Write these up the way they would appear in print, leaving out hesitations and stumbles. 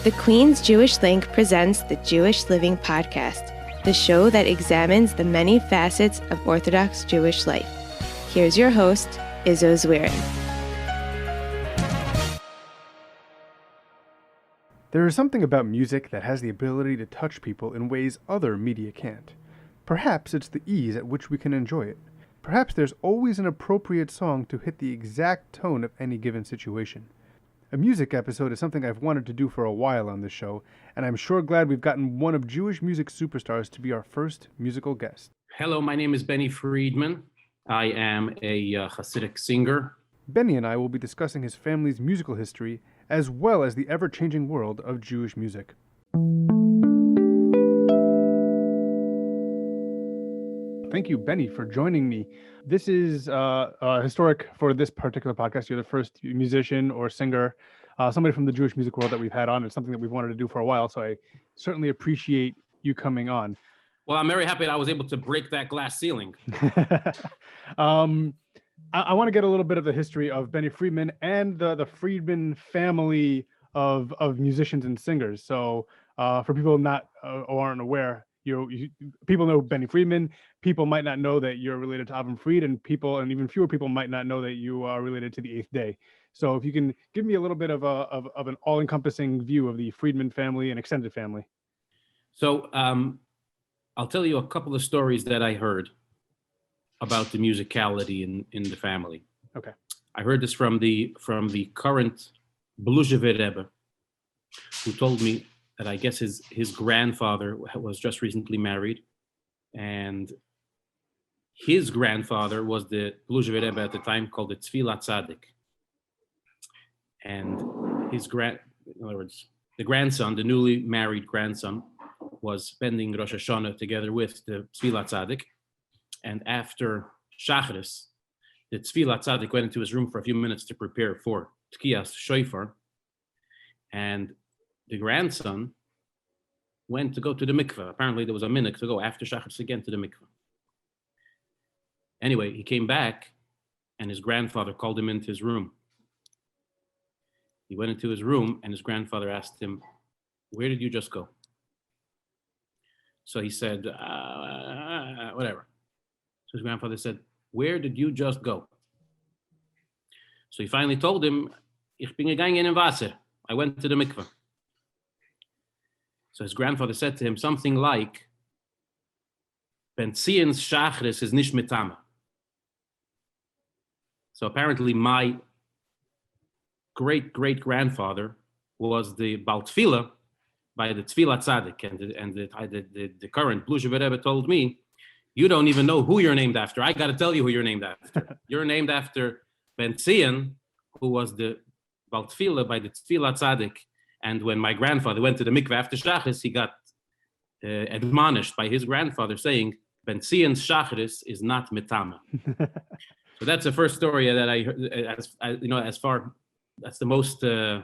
The Queen's Jewish Link presents the Jewish Living Podcast, the show that examines the many facets of Orthodox Jewish life. Here's your host, Izzo Zwirin. There is something about music that has the ability to touch people in ways other media can't. Perhaps it's the ease at which we can enjoy it. Perhaps there's always an appropriate song to hit the exact tone of any given situation. A music episode is something I've wanted to do for a while on this show, and I'm sure glad we've gotten one of Jewish music superstars to be our first musical guest. Hello, my name is Benny Friedman. I am a Hasidic singer. Benny and I will be discussing his family's musical history, as well as the ever-changing world of Jewish music. Thank you, Benny, for joining me. This is historic for this particular podcast. You're the first musician or singer, somebody from the Jewish music world that we've had on. It's something that we've wanted to do for a while, so I certainly appreciate you coming on. Well, I'm very happy that I was able to break that glass ceiling. I want to get a little bit of the history of Benny Friedman and the Friedman family of musicians and singers. So for people not who aren't aware, people know Benny Friedman. People might not know that you're related to Avram Fried, and even fewer people might not know that you are related to the Eighth Day. So if you can give me a little bit of an all-encompassing view of the Friedman family and extended family. So I'll tell you a couple of stories that I heard about the musicality in the family. Okay. I heard this from the current Bluzhevet Rebbe, who told me that I guess his grandfather was just recently married, and his grandfather was the Bluzhevet Rebbe at the time called the Tzvilat Tzaddik. And in other words, the grandson, the newly married grandson, was spending Rosh Hashanah together with the Tzvilat Tzaddik. And after Shacharis, the Tzvilat Tzaddik went into his room for a few minutes to prepare for Tkiyas Shofar. And the grandson went to go to the mikveh. Apparently there was a minhag to go after Shacharis again to the mikveh. Anyway, he came back and his grandfather called him into his room. He went into his room and his grandfather asked him, "Where did you just go?" So he said, whatever. So his grandfather said, "Where did you just go?" So he finally told him, "Ich bin gegangen in Wasser. I went to the mikveh." So his grandfather said to him something like, "Benzien's Shachris is nicht mitama." So apparently my great-great-grandfather was the Baal Tefillah by the Tzvilat Tzaddik, and the current Bluzhevet Rebbe told me, "You don't even know who you're named after. I got to tell you who you're named after. You're named after Benzion, who was the Baal Tefillah by the Tzvilat Tzaddik. And when my grandfather went to the mikveh after Shacharis, he got admonished by his grandfather saying, Benzion's Shacharis is not mitama." So that's the first story that I heard. That's the most. That's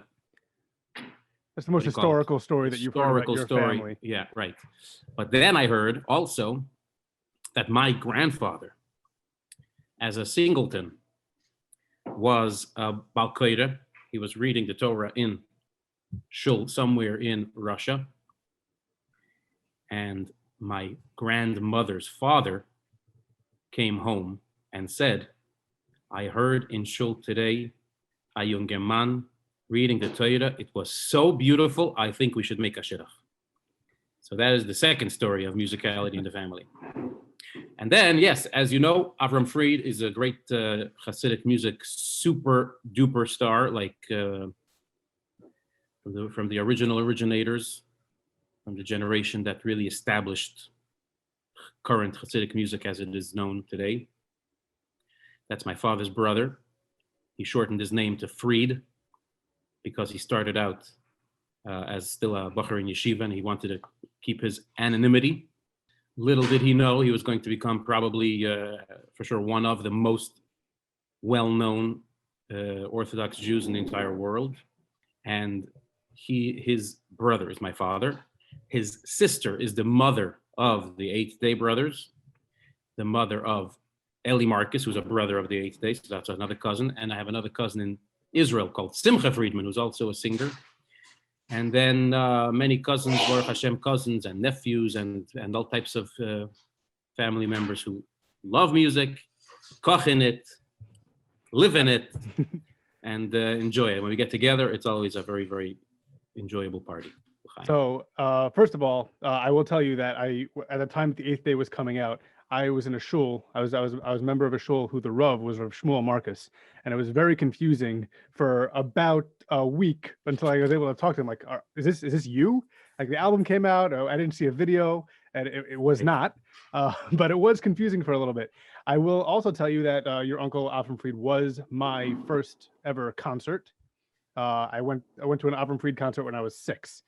the most historical story that you've heard about your family. Yeah, right. But then I heard also that my grandfather, as a singleton, was a Bal Koire. He was reading the Torah in shul somewhere in Russia. And my grandmother's father came home and said, "I heard in shul today a younger man reading the Torah. It was so beautiful. I think we should make a shidduch." So that is the second story of musicality in the family. And then, yes, as you know, Avram Fried is a great Hasidic music super duper star, like from the originators, from the generation that really established current Hasidic music as it is known today. That's my father's brother. He shortened his name to Fried because he started out as still a Bachar in yeshiva, and he wanted to keep his anonymity. Little did he know he was going to become probably, for sure, one of the most well-known Orthodox Jews in the entire world. And his brother is my father. His sister is the mother of the Eighth Day brothers, the mother of Eli Marcus, who's a brother of the Eighth Day, so that's another cousin. And I have another cousin in Israel called Simcha Friedman, who's also a singer. And then many cousins, Baruch Hashem, cousins and nephews and all types of family members who love music, koch in it, live in it, and enjoy it. When we get together, it's always a very, very enjoyable party. So first of all, I will tell you that at the time the eighth day was coming out, I was in a shul. I was a member of a shul who the Rav was Rav Shmuel Marcus, and it was very confusing for about a week until I was able to talk to him. Like, is this you? Like the album came out, I didn't see a video, and it was not, but it was confusing for a little bit. I will also tell you that your uncle Avram Fried was my first ever concert. I went to an Avram Fried concert when I was 6.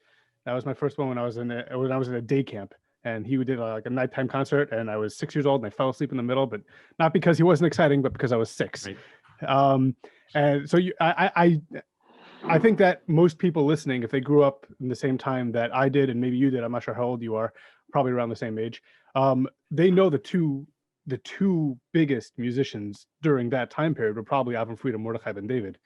That was my first one when I was in a day camp, and he did like a nighttime concert, and I was 6 years old and I fell asleep in the middle, but not because he wasn't exciting, but because I was 6. Right. And so I think that most people listening, if they grew up in the same time that I did, and maybe you did, I'm not sure how old you are, probably around the same age, they know the two biggest musicians during that time period were probably Avram Fried and Mordechai Ben David.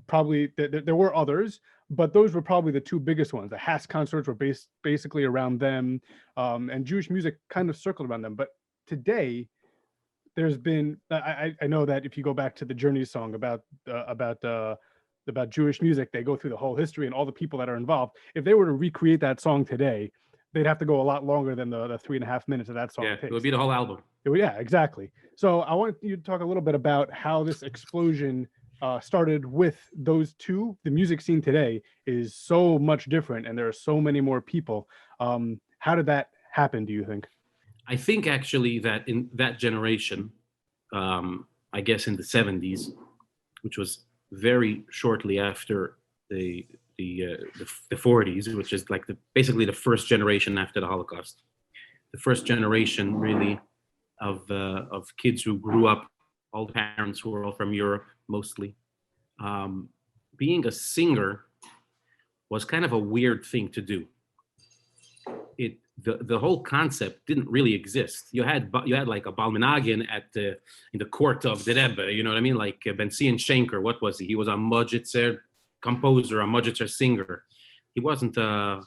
Probably there were others, but those were probably the two biggest ones. The Haas concerts were basically around them, and Jewish music kind of circled around them. But today, there's been I know that if you go back to the Journey song about Jewish music, they go through the whole history and all the people that are involved. If they were to recreate that song today, they'd have to go a lot longer than the 3.5 minutes of that song. Yeah, it would be the whole album. Yeah, exactly. So I want you to talk a little bit about how this explosion started with those two. The music scene today is so much different, and there are so many more people. How did that happen, do you think? I think actually that in that generation, I guess in the 70s, which was very shortly after the 40s, which is like basically the first generation after the Holocaust, the first generation really of kids who grew up, all the parents who were all from Europe mostly. Being a singer was kind of a weird thing to do. The whole concept didn't really exist. You had like a Balmenagin in the court of the Rebbe, you know what I mean? Like Ben Zion Schenker, what was he? He was a Mojitzer composer, a Mojitzer singer. He wasn't a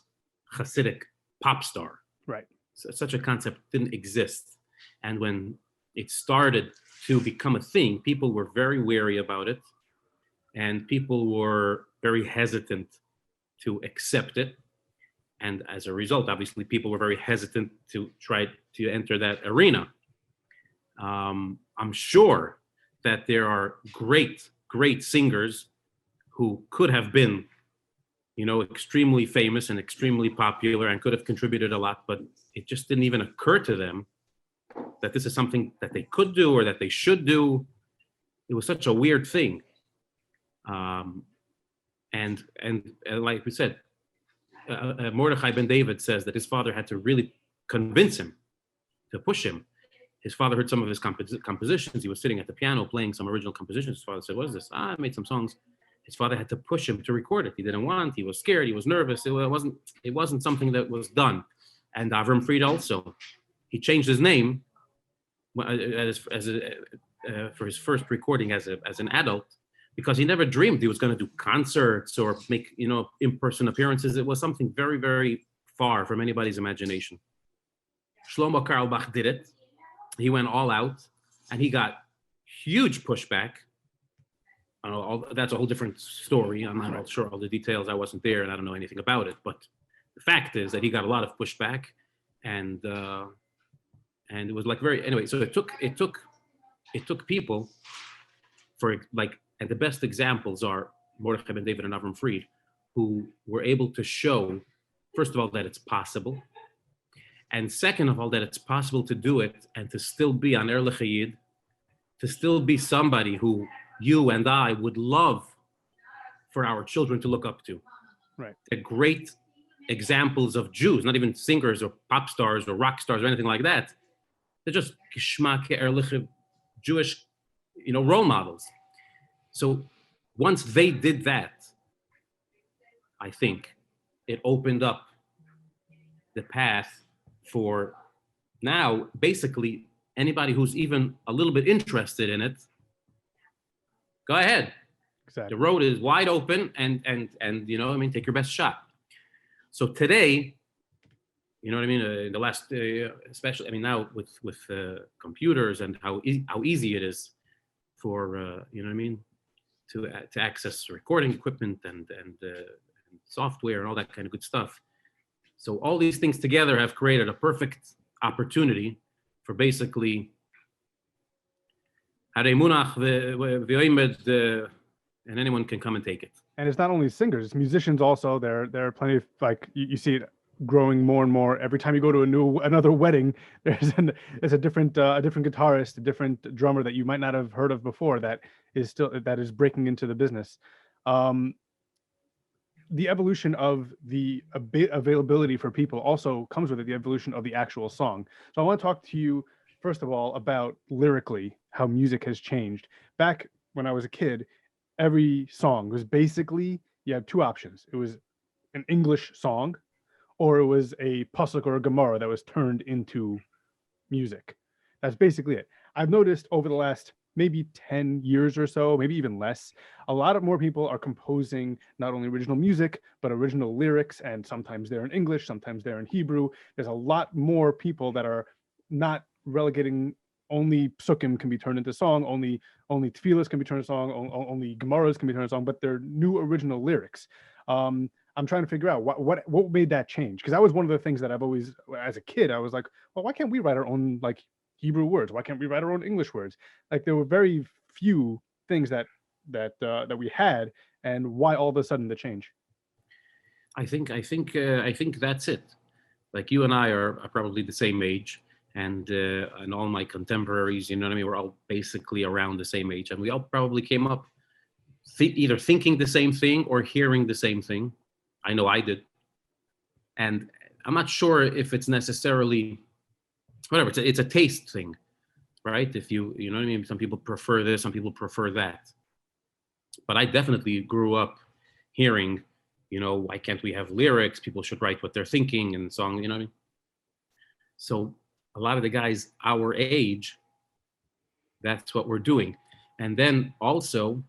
Hasidic pop star. Right. So such a concept didn't exist. And when it started to become a thing, people were very wary about it, and people were very hesitant to accept it. And as a result, obviously, people were very hesitant to try to enter that arena. I'm sure that there are great, great singers who could have been, extremely famous and extremely popular and could have contributed a lot, but it just didn't even occur to them that this is something that they could do or that they should do. It was such a weird thing. And like we said, Mordechai Ben David says that his father had to really convince him, to push him. His father heard some of his compositions. He was sitting at the piano playing some original compositions. His father said, "What is this?" I made some songs. His father had to push him to record it. He didn't want. He was scared. He was nervous. It wasn't something that was done. And Avram Fried also, he changed his name for his first recording as an adult, because he never dreamed he was going to do concerts or make in-person appearances. It was something very, very far from anybody's imagination. Shlomo Carlebach did it. He went all out, and he got huge pushback. That's a whole different story. I'm not sure all the details. I wasn't there, and I don't know anything about it. But the fact is that he got a lot of pushback, and it was like anyway. So it took people for like. And the best examples are Mordechai Ben David and Avram Fried, who were able to show, first of all, that it's possible. And second of all, that it's possible to do it and to still be an Er L'Chayid, to still be somebody who you and I would love for our children to look up to. Right. They're great examples of Jews, not even singers or pop stars or rock stars or anything like that. They're just Geschmack Er L'Chayid, Jewish, role models. So once they did that, I think it opened up the path for now basically anybody who's even a little bit interested in it. Go ahead. Exactly. The road is wide open, and take your best shot. So today, you know what I mean? In the last, especially, I mean, now with computers and how easy it is for you know what I mean, to access recording equipment and software and all that kind of good stuff. So all these things together have created a perfect opportunity for basically and anyone can come and take it. And it's not only singers, it's musicians also. There are plenty of, like, you see it growing more and more. Every time you go to another wedding, there's a different guitarist, a different drummer that you might not have heard of before that is breaking into the business. The evolution of the availability for people also comes with it, the evolution of the actual song. So I want to talk to you first of all about lyrically how music has changed. Back when I was a kid, every song was basically, you had two options. It was an English song, or it was a pasuk or a gemara that was turned into music. That's basically it. I've noticed over the last maybe 10 years or so, maybe even less, a lot of more people are composing not only original music, but original lyrics, and sometimes they're in English, sometimes they're in Hebrew. There's a lot more people that are not relegating only psukim can be turned into song, only tefillas can be turned into song, only gemaras can be turned into song, but they're new original lyrics. I'm trying to figure out what made that change, because that was one of the things that I've always, as a kid, I was like, well, why can't we write our own like Hebrew words? Why can't we write our own English words? Like, there were very few things that we had, and why all of a sudden the change? I think that's it. Like, you and I are probably the same age, and all my contemporaries, you know what I mean, we're all basically around the same age, and we all probably came up either thinking the same thing or hearing the same thing. I know I did, and I'm not sure if it's necessarily whatever. It's a taste thing, right? If you know what I mean, some people prefer this, some people prefer that. But I definitely grew up hearing, you know, why can't we have lyrics? People should write what they're thinking and song, you know what I mean? So a lot of the guys our age, that's what we're doing. And then also,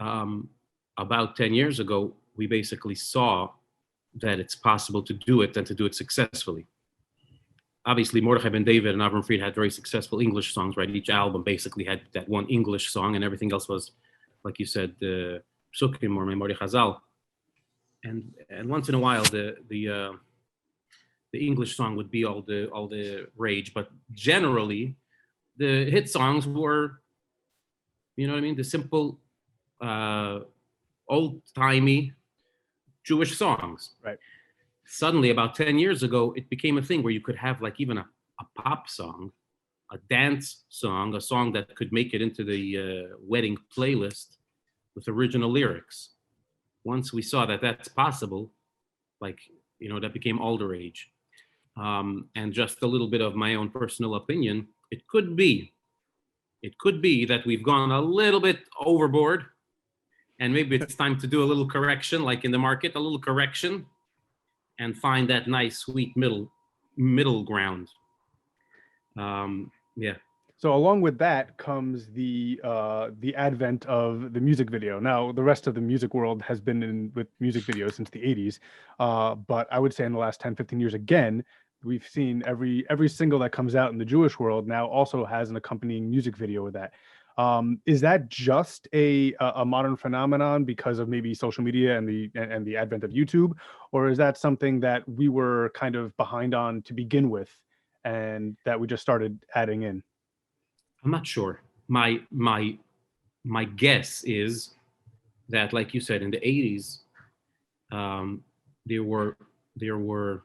about 10 years ago, we basically saw that it's possible to do it and to do it successfully. Obviously, Mordechai Ben David and Avram Fried had very successful English songs, right? Each album basically had that one English song, and everything else was, like you said, Psukim or Memori Chazal. And once in a while, the English song would be all the rage, but generally, the hit songs were, you know what I mean, the simple, old-timey Jewish songs. Right. Suddenly, about 10 years ago, it became a thing where you could have like even a pop song, a dance song, a song that could make it into the wedding playlist with original lyrics. Once we saw that that's possible, like, you know, that became all the rage. And just a little bit of my own personal opinion, it could be that we've gone a little bit overboard, and maybe it's time to do a little correction, like in the market, a little correction, and find that nice, sweet middle ground. Yeah. So along with that comes the advent of the music video. Now, the rest of the music world has been with music videos since the 80s. But I would say in the last 10, 15 years, again, we've seen every single that comes out in the Jewish world now also has an accompanying music video with that. Is that just a modern phenomenon because of maybe social media and the advent of YouTube, or is that something that we were kind of behind on to begin with, and that we just started adding in? I'm not sure. My guess is that, like you said, in the 80s, there were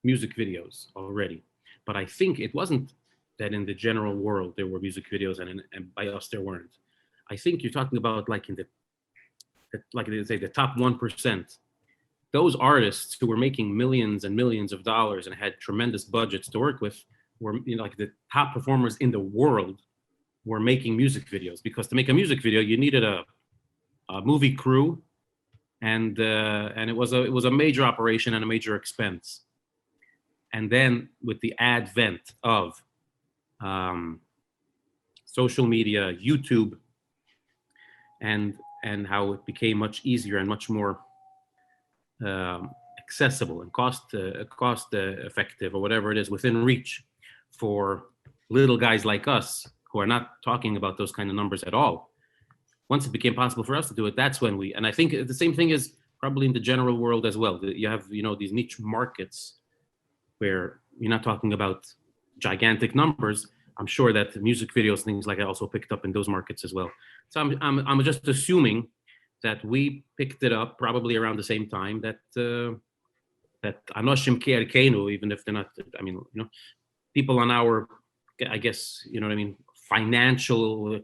music videos already, but I think it wasn't that in the general world there were music videos and by us there weren't. I think you're talking about like in like they say, the top 1%. Those artists who were making millions and millions of dollars and had tremendous budgets to work with were, you know, like the top performers in the world were making music videos, because to make a music video you needed a movie crew, and it was a major operation and a major expense. And then with the advent of social media, YouTube, and how it became much easier and much more accessible and cost effective, or whatever it is, within reach for little guys like us who are not talking about those kind of numbers at all. Once it became possible for us to do it, that's when and I think the same thing is probably in the general world as well. You have, these niche markets where you're not talking about gigantic numbers. I'm sure that music videos, things like that, also picked up in those markets as well. So I'm just assuming that we picked it up probably around the same time that Anoshim Ke'erkenu, even if they're not, people on our, I guess, financial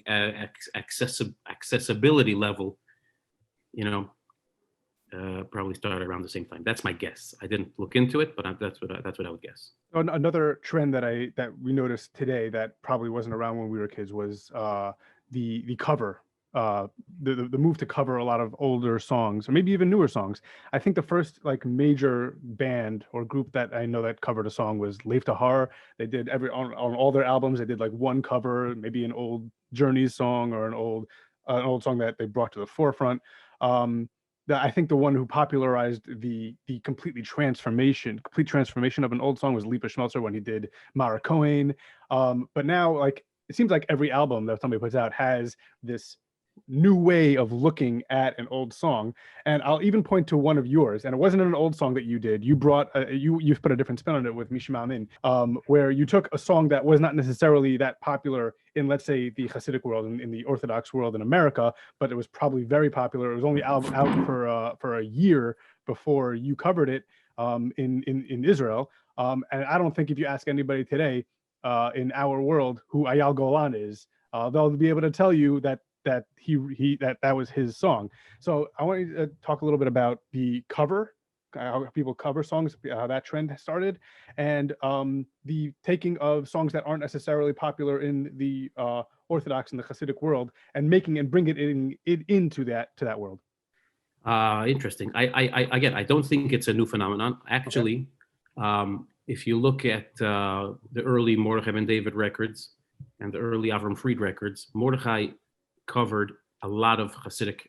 accessibility level, probably started around the same time. That's my guess. I didn't look into it, but that's what I would guess. Another trend that we noticed today that probably wasn't around when we were kids was the cover. The move to cover a lot of older songs, or maybe even newer songs. I think the first major band or group that I know that covered a song was Leif Tahar. They did on all their albums, they did one cover, maybe an old Journeys song or an old song that they brought to the forefront. I think the one who popularized the complete transformation of an old song was Lipa Schmelzer when he did Mara Cohen. But now, it seems like every album that somebody puts out has this new way of looking at an old song. And I'll even point to one of yours, and it wasn't an old song that you did. You brought you put a different spin on it with Mishma Amin, where you took a song that was not necessarily that popular in, let's say, the Hasidic world, in the Orthodox world in America, but it was probably very popular. It was only out for a year before you covered it in Israel. And I don't think if you ask anybody today in our world who Eyal Golan is, they'll be able to tell you that that was his song. So I want you to talk a little bit about the cover, how people cover songs, how that trend started, and the taking of songs that aren't necessarily popular in the Orthodox and the Hasidic world, and bringing it into that world. Interesting. I don't think it's a new phenomenon. Actually, okay. If you look at the early Mordechai Ben David records and the early Avram Fried records, Mordechai covered a lot of Hasidic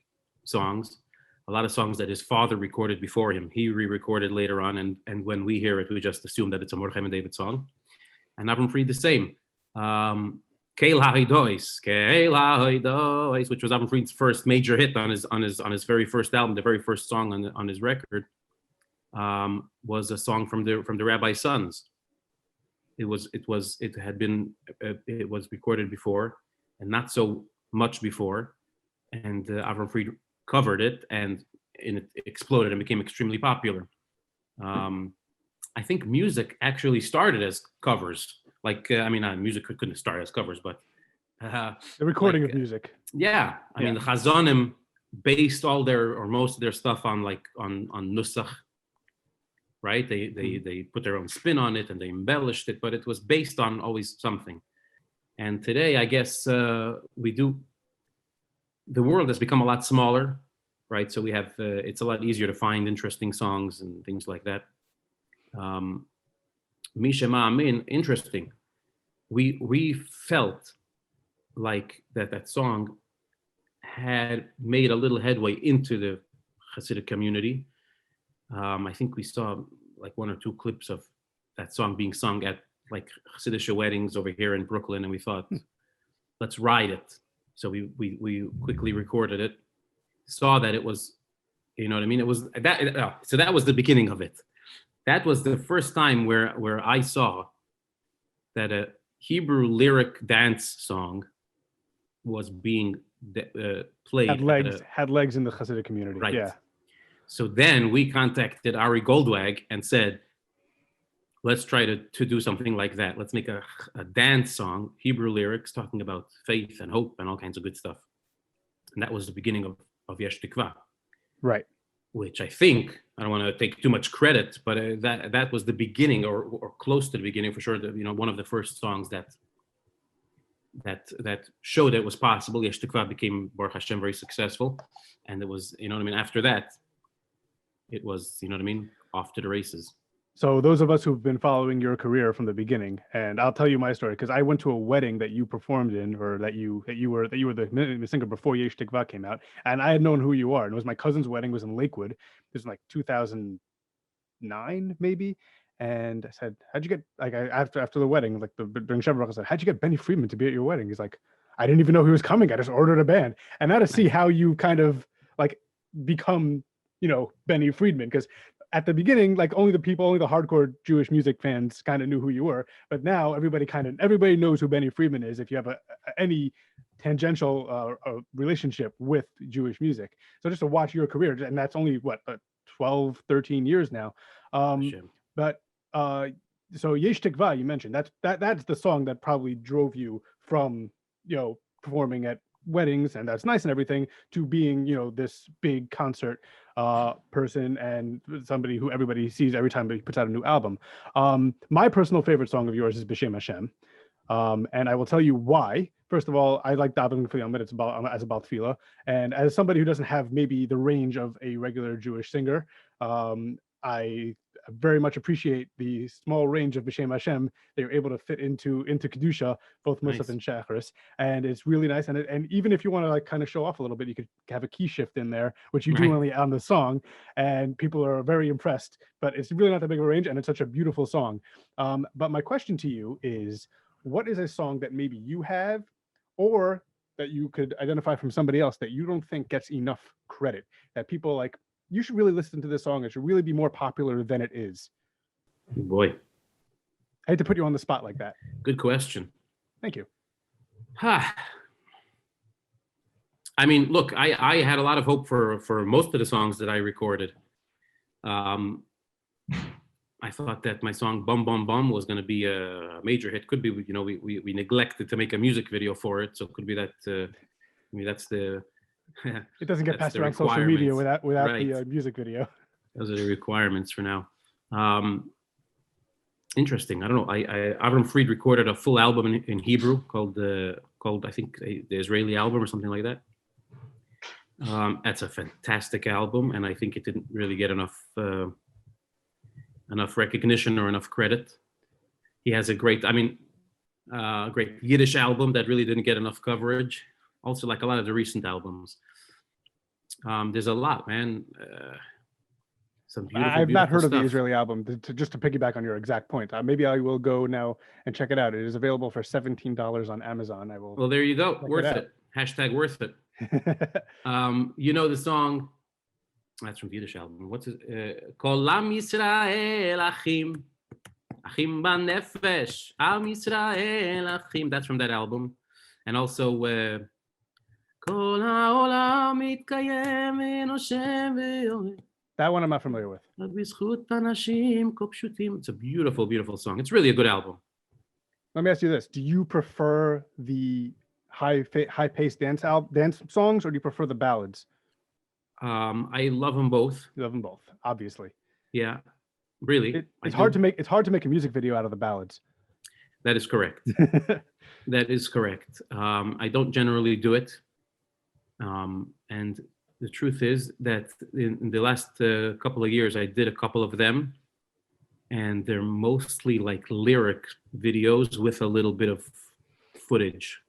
songs, a lot of songs that his father recorded before him. He re-recorded later on, and when we hear it, we just assume that it's a Mordechai Ben David song. And Avram Fried the same. Keil HaHidois, which was Avram Fried's first major hit on his very first album, the very first song on his record, was a song from the Rabbi's Sons. It was recorded before, and not so much before, and Avram Fried covered it, and it exploded and became extremely popular. I think music actually started as covers. Music couldn't start as covers, but the recording of music. Yeah, I mean, the Chazonim based all most of their stuff on nusach, right? They put their own spin on it and they embellished it, but it was based on always something. And today, I guess the world has become a lot smaller, right? So we have it's a lot easier to find interesting songs and things like that. Misha Ma'amin, interesting. We felt like that song had made a little headway into the Hasidic community. I think we saw one or two clips of that song being sung at Hasidic weddings over here in Brooklyn, and we thought, let's ride it. So we quickly recorded it, saw that it was, you know what I mean? It was that. So that was the beginning of it. That was the first time where I saw that a Hebrew lyric dance song was being played. Had legs in the Hasidic community. Right. Yeah. So then we contacted Ari Goldwag and said, let's try to do something like that. Let's make a dance song, Hebrew lyrics, talking about faith and hope and all kinds of good stuff. And that was the beginning of Yesh Tikva. Right. Which I think, I don't want to take too much credit, but that was the beginning, or close to the beginning for sure. One of the first songs that showed it was possible. Yesh Tikva became, Baruch Hashem, very successful. And it was, after that, it was, off to the races. So those of us who've been following your career from the beginning, and I'll tell you my story, because I went to a wedding that you performed in, or that you were the singer before Yesh Tikva came out, and I had known who you are. And it was my cousin's wedding. It was in Lakewood. This was 2000, 9 maybe. And I said, how'd you get, like, after the wedding, like during Shabbat, I said, how'd you get Benny Friedman to be at your wedding? He's like, I didn't even know he was coming. I just ordered a band. And now to see how you kind of like become, Benny Friedman, because at the beginning, like only the hardcore Jewish music fans kind of knew who you were. But now everybody knows who Benny Friedman is if you have any tangential relationship with Jewish music. So just to watch your career, and that's only what, 12, 13 years now. But so Yesh Tikva, you mentioned, that's the song that probably drove you from, performing at weddings, and that's nice and everything, to being, this big concert person and somebody who everybody sees every time he puts out a new album. My personal favorite song of yours is B'Shem Hashem. And I will tell you why. First of all, I like davening for the Yom, it's about tefillah. And as somebody who doesn't have maybe the range of a regular Jewish singer, I very much appreciate the small range of B'Shem Hashem that you're able to fit into Kedusha, both Musaf and Shacharis. And it's really nice. And even if you want to like kind of show off a little bit, you could have a key shift in there, which you do only on the song. And people are very impressed, but it's really not that big of a range, and it's such a beautiful song. But my question to you is, what is a song that maybe you have, or that you could identify from somebody else, that you don't think gets enough credit, that people like, you should really listen to this song, it should really be more popular than it is? Boy, I hate to put you on the spot like that. Good question. Thank you. I mean, look, I had a lot of hope for most of the songs that I recorded. I thought that my song "Bum Bum Bum" was going to be a major hit. Could be, we neglected to make a music video for it, so it could be that. I mean, that's the. It doesn't get passed around social media without the music video. Those are the requirements for now. Interesting. I don't know. Avram Fried recorded a full album in Hebrew called I think the Israeli album or something like that. That's a fantastic album, and I think it didn't really get enough recognition or enough credit. He has a great Yiddish album that really didn't get enough coverage. Also, like a lot of the recent albums. There's a lot, man. Some beautiful, I've not heard stuff. of the Israeli album. Just to piggyback on your exact point, maybe I will go now and check it out. It is available for $17 on Amazon. I will. Well, there you go. Worth it. # worth it. The song. That's from the Yiddish album. What's it? Kol Am Yisrael Achim, Achim Banefesh, Am Yisrael Achim. That's from that album, and also Kol Haolam Mitkayem V'Noshem V'Yomeh. That one I'm not familiar with. It's a beautiful, beautiful song. It's really a good album. Let me ask you this: do you prefer the high-paced dance songs, or do you prefer the ballads? I love them both. You love them both, obviously. Yeah, really. It's hard to make a music video out of the ballads. That is correct. That is correct. I don't generally do it, and the truth is that in the last couple of years, I did a couple of them, and they're mostly like lyric videos with a little bit of footage,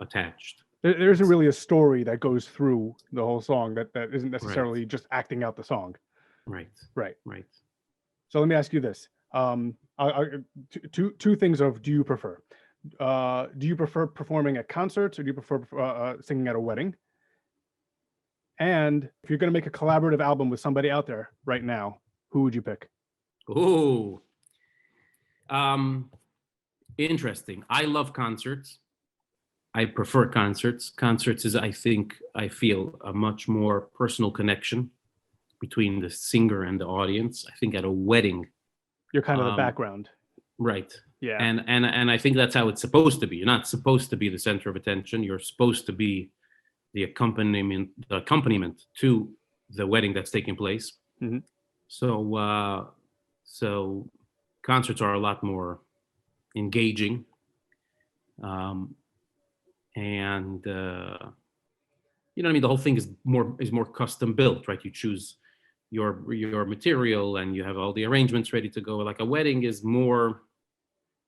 attached. There isn't really a story that goes through the whole song that isn't necessarily just acting out the song. Right. So let me ask you this: two things of do you prefer? Do you prefer performing at concerts, or do you prefer singing at a wedding? And if you're going to make a collaborative album with somebody out there right now, who would you pick? Oh, interesting. I love concerts. I prefer concerts. Concerts is, I feel a much more personal connection between the singer and the audience. I think at a wedding, you're kind of the background. Right. Yeah. And I think that's how it's supposed to be. You're not supposed to be the center of attention. You're supposed to be the accompaniment to the wedding that's taking place. Mm-hmm. So concerts are a lot more engaging. And you know what I mean? The whole thing is more custom built, right? You choose your material and you have all the arrangements ready to go. Like a wedding is more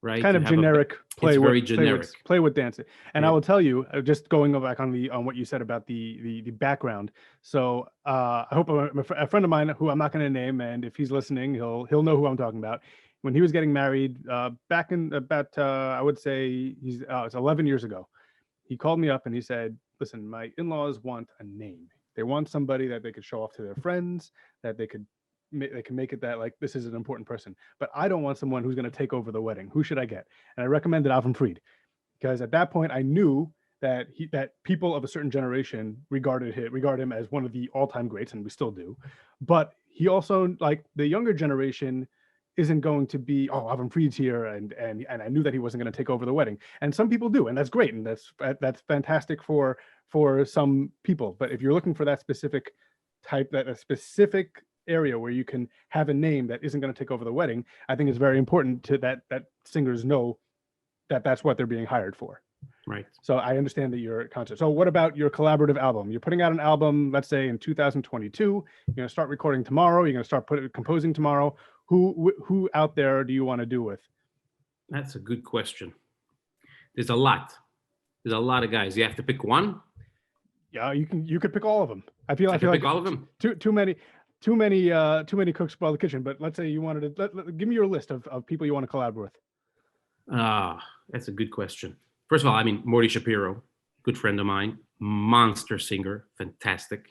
right? Kind of generic. It's very generic. Play with dance. And Yeah. I will tell you, just going back on what you said about the background. So I hope a friend of mine who I'm not going to name, and if he's listening, he'll know who I'm talking about. When he was getting married, back in about I would say it's 11 years ago, he called me up and he said, "Listen, my in-laws want a name. They want somebody that they could show off to their friends, that they can make it that like this is an important person. But I don't want someone who's going to take over the wedding. Who should I get?" And I recommended Avram Fried, because at that point I knew that people of a certain generation regard him as one of the all-time greats, and we still do. But he also, like, the younger generation isn't going to be, "Oh, Avram Fried's here," and I knew that he wasn't going to take over the wedding. And some people do, and that's great, and that's fantastic for some people. But if you're looking for that specific type, that a specific area where you can have a name that isn't going to take over the wedding, I think it's very important to that singers know that that's what they're being hired for. Right. So I understand that you're a concert. So what about your collaborative album? You're putting out an album, let's say in 2022. You're going to start recording tomorrow. You're going to start composing tomorrow. Who out there do you want to do with? That's a good question. There's a lot of guys. You have to pick one. Yeah, you could pick all of them. I feel pick like all of them. Too many cooks spoil the kitchen. But let's say you wanted to give me your list of people you want to collaborate with. That's a good question. First of all, I mean, Morty Shapiro, good friend of mine, monster singer, fantastic.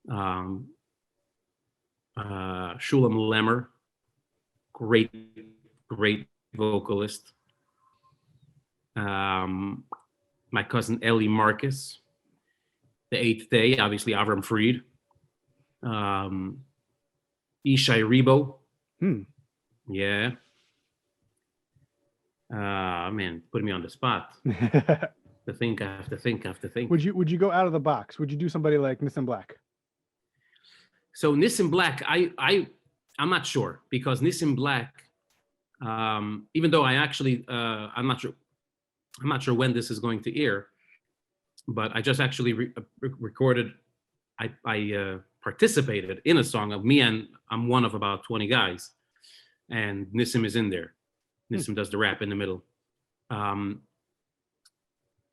Shulam Lemmer, great vocalist. My cousin Ellie Marcus, The Eighth Day, obviously Avram Fried. Ishai Rebo. Yeah. Man, putting me on the spot. I have to think. Would you go out of the box? Would you do somebody like Nissan Black? So Nissan Black, I'm not sure, because Nissan Black, even though I actually I'm not sure when this is going to air, but I just actually recorded. I participated in a song of me, and I'm one of about 20 guys, and Nissim is in there. Nissim does the rap in the middle. I'm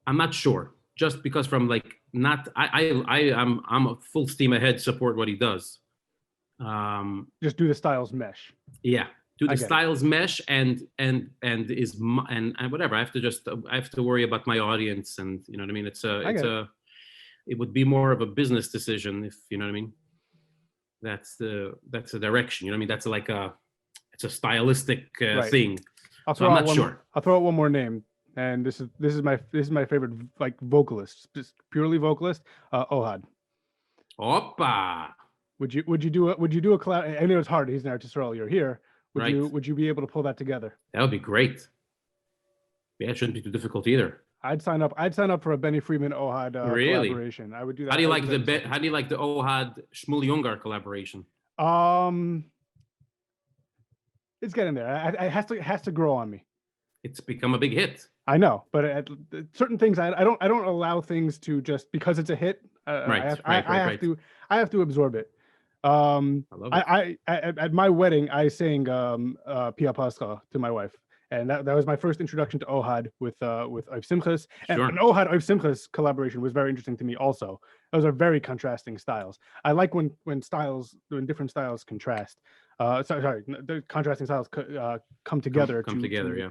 not sure, just because from like not I'm a full steam ahead support what he does. Just do the styles mesh. Yeah, do the styles mesh and whatever. I have to worry about my audience, and you know what I mean. It would be more of a business decision, if you know what I mean. That's the direction. You know what I mean. That's like it's a stylistic thing. I'm not sure. I'll throw out one more name, and this is my favorite, like, vocalist, just purely vocalist, Ohad. Opa. Would you do a collab? I know it's hard. He's an artist earlier. You're here. Would you be able to pull that together? That would be great. Yeah, it shouldn't be too difficult either. I'd sign up for a Benny Friedman Ohad collaboration. I would do that. How do you like the Ohad Shmuel Yongar collaboration? It's getting there. It has to grow on me. It's become a big hit. I know, but certain things I don't allow things to just because it's a hit. I have to absorb it. I love it. At my wedding I sang Pia Pascha to my wife. And that was my first introduction to Ohad with Oiv Simchas. And an Ohad Oiv Simchas collaboration was very interesting to me also. Those are very contrasting styles. I like when different styles contrast. The contrasting styles come together to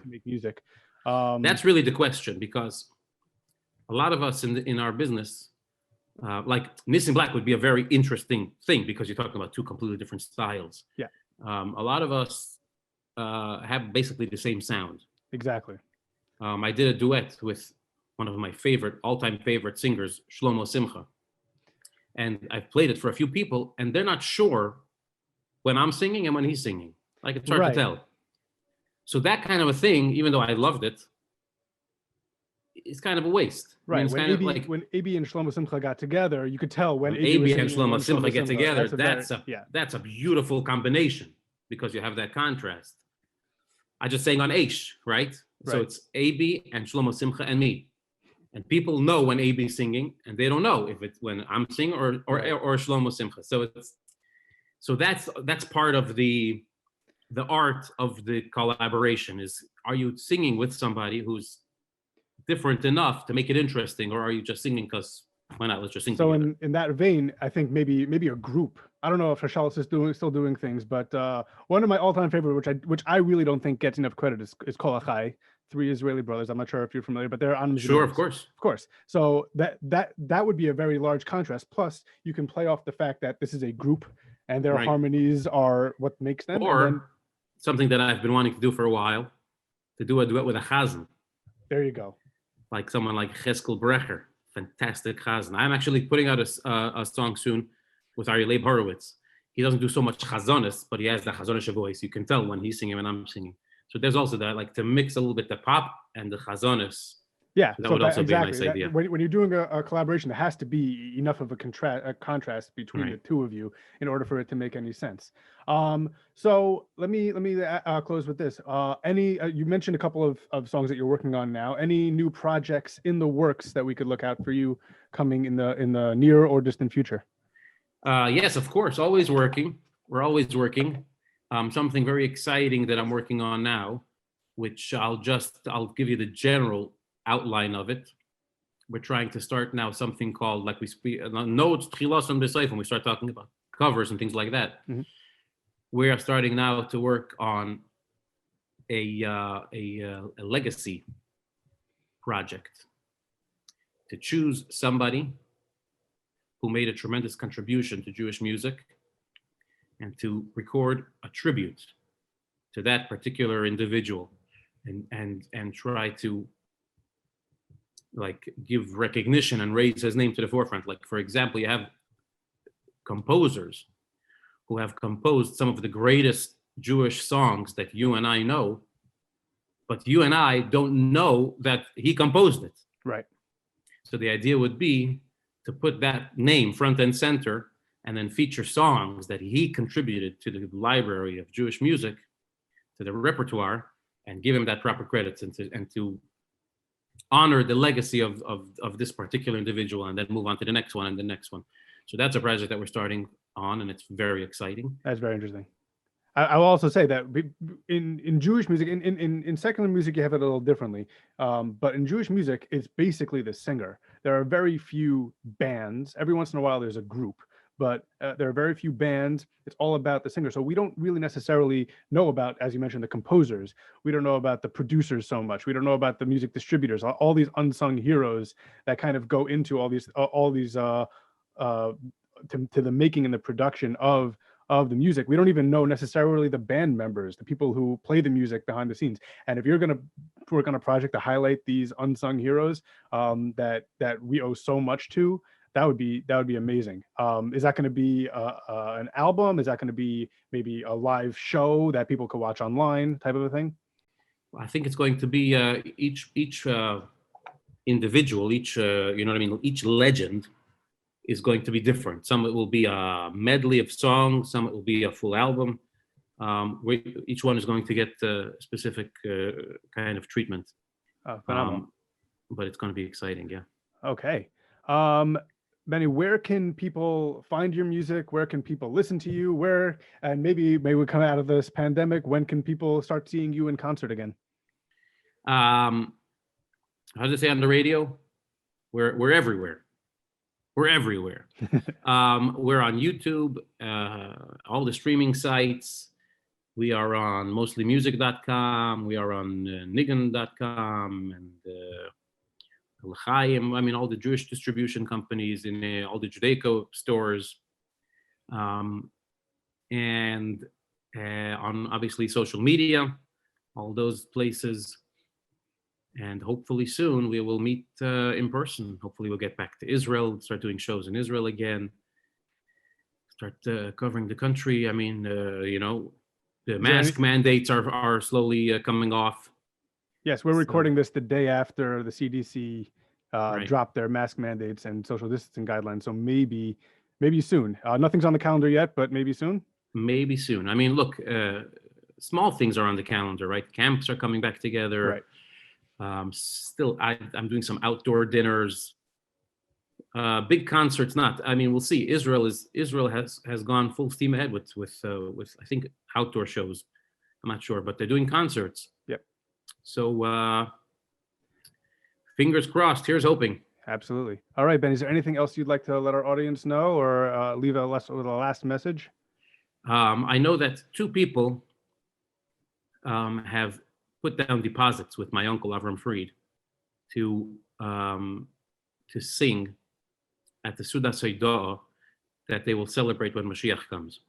make music. That's really the question, because a lot of us in our business, like Nissan Black would be a very interesting thing, because you're talking about two completely different styles. Yeah. A lot of us have basically the same sound. Exactly. I did a duet with one of my all-time favorite singers, Shlomo Simcha. And I've played it for a few people, and they're not sure when I'm singing and when he's singing. Like, it's hard to tell. So that kind of a thing, even though I loved it, it's kind of a waste. Right. I mean, when AB and Shlomo Simcha got together, you could tell when AB and Shlomo Simcha get together, that's a beautiful combination, because you have that contrast. I just sang on Aish, right? So it's AB and Shlomo Simcha and me. And people know when AB is singing, and they don't know if it's when I'm singing or Shlomo Simcha. So that's part of the art of the collaboration, is are you singing with somebody who's different enough to make it interesting, or are you just singing because why not? Let's just sing So together. in that vein, I think maybe a group. I don't know if Hashalis is still doing things, but one of my all-time favorite, which I really don't think gets enough credit, is Kol Achai, three Israeli brothers. I'm not sure if you're familiar, but they're on Sure, of course. Of course. So that would be a very large contrast. Plus, you can play off the fact that this is a group and their Right. harmonies are what makes them. Or and then, something that I've been wanting to do for a while, to do a duet with a chazan, there you go. like someone like Cheskel Brecher, fantastic chazan. I'm actually putting out a song soon with Ari Leib Horowitz. He doesn't do so much chazonis, but he has the chazonish voice. You can tell when he's singing and I'm singing. So there's also that, like, to mix a little bit the pop and the chazonis. Yeah, That would also be a nice exactly. idea. When you're doing a collaboration, there has to be enough of a contrast between the two of you in order for it to make any sense. So let me close with this. You mentioned a couple of songs that you're working on now. Any new projects in the works that we could look out for you coming in the near or distant future? Yes, of course. Always working. We're always working. Something very exciting that I'm working on now, which I'll give you the general outline of it. We're trying to start now something called, like we speak, notes tchilas and besayf, when we start talking about covers and things like that. Mm-hmm. We are starting now to work on a legacy project, to choose somebody who made a tremendous contribution to Jewish music and to record a tribute to that particular individual, and try to, like, give recognition and raise his name to the forefront. Like, for example, you have composers who have composed some of the greatest Jewish songs that you and I know, but you and I don't know that he composed it. Right. So the idea would be to put that name front and center, and then feature songs that he contributed to the library of Jewish music, to the repertoire, and give him that proper credits, and to honor the legacy of this particular individual, and then move on to the next one and the next one. So that's a project that we're starting on, and it's very exciting. That's very interesting. I will also say that in Jewish music, in secular music, you have it a little differently. But in Jewish music, it's basically the singer. There are very few bands. Every once in a while, there's a group, but there are very few bands. It's all about the singer. So we don't really necessarily know about, as you mentioned, the composers. We don't know about the producers so much. We don't know about the music distributors, all these unsung heroes that kind of go into all these to the making and the production of the music. We don't even know necessarily the band members, the people who play the music behind the scenes. And if you're going to work on a project to highlight these unsung heroes that we owe so much to, that would be amazing. Is that going to be an album? Is that going to be maybe a live show that people could watch online, type of a thing? I think it's going to be each individual, each each legend is going to be different. Some it will be a medley of songs, some it will be a full album. Each one is going to get a specific kind of treatment. But it's going to be exciting, yeah. Okay. Benny, where can people find your music? Where can people listen to you? And maybe we come out of this pandemic, when can people start seeing you in concert again? How does it say on the radio? We're everywhere. We're everywhere. We're on YouTube, all the streaming sites. We are on mostlymusic.com. We are on nigun.com and L'chaim. I mean, all the Jewish distribution companies, in all the Judaico stores, and on obviously social media, all those places. And hopefully soon we will meet in person. Hopefully we'll get back to Israel, start doing shows in Israel again, start covering the country. I mean, the mask mandates are slowly coming off. Yes, we're recording this the day after the CDC dropped their mask mandates and social distancing guidelines. So maybe soon. Nothing's on the calendar yet, but maybe soon. Maybe soon. I mean, look, small things are on the calendar, right? Camps are coming back together. Right. Still, I'm doing some outdoor dinners, big concerts. Not. I mean, we'll see. Israel has gone full steam ahead with I think outdoor shows. I'm not sure, but they're doing concerts. Yep. So fingers crossed. Here's hoping. Absolutely. All right, Ben, is there anything else you'd like to let our audience know or leave with a last message? I know that two people have put down deposits with my uncle Avram Fried to sing at the Suda Seidah that they will celebrate when Mashiach comes.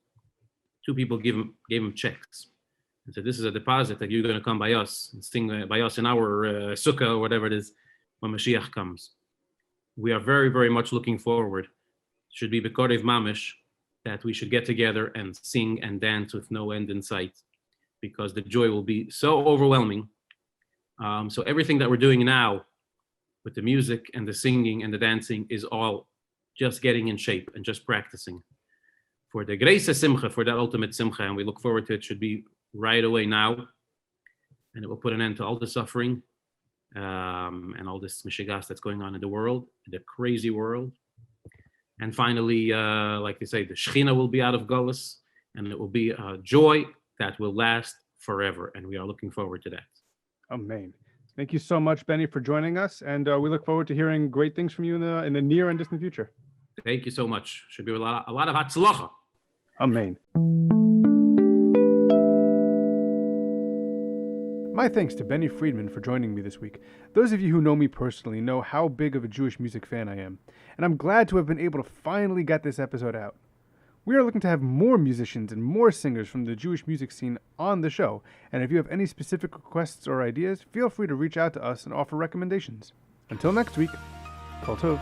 Two people gave him checks and said, "This is a deposit that you're going to come by us and sing by us in our sukkah or whatever it is when Mashiach comes." We are very, very much looking forward. Should be Bekorev Mamish that we should get together and sing and dance with no end in sight, because the joy will be so overwhelming. So everything that we're doing now with the music and the singing and the dancing is all just getting in shape and just practicing for the Greise Simcha, for that ultimate Simcha. And we look forward to it. Should be right away now. And it will put an end to all the suffering and all this mishigas that's going on in the world, the crazy world. And finally, like they say, the Shechina will be out of Gullus, and it will be a joy that will last forever. And we are looking forward to that. Amen. Thank you so much, Benny, for joining us. And we look forward to hearing great things from you in the near and distant future. Thank you so much. Should be a lot of hatzlacha. Amen. My thanks to Benny Friedman for joining me this week. Those of you who know me personally know how big of a Jewish music fan I am, and I'm glad to have been able to finally get this episode out. We are looking to have more musicians and more singers from the Jewish music scene on the show, and if you have any specific requests or ideas, feel free to reach out to us and offer recommendations. Until next week, Kol Tov.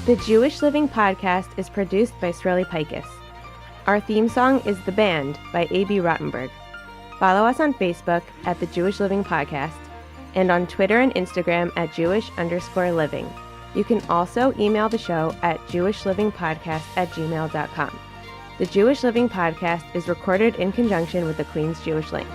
The Jewish Living Podcast is produced by Sreli Paikus. Our theme song is The Band by A.B. Rottenberg. Follow us on Facebook at The Jewish Living Podcast and on Twitter and Instagram at Jewish_living. You can also email the show at jewishlivingpodcast@gmail.com. The Jewish Living Podcast is recorded in conjunction with the Queen's Jewish Link.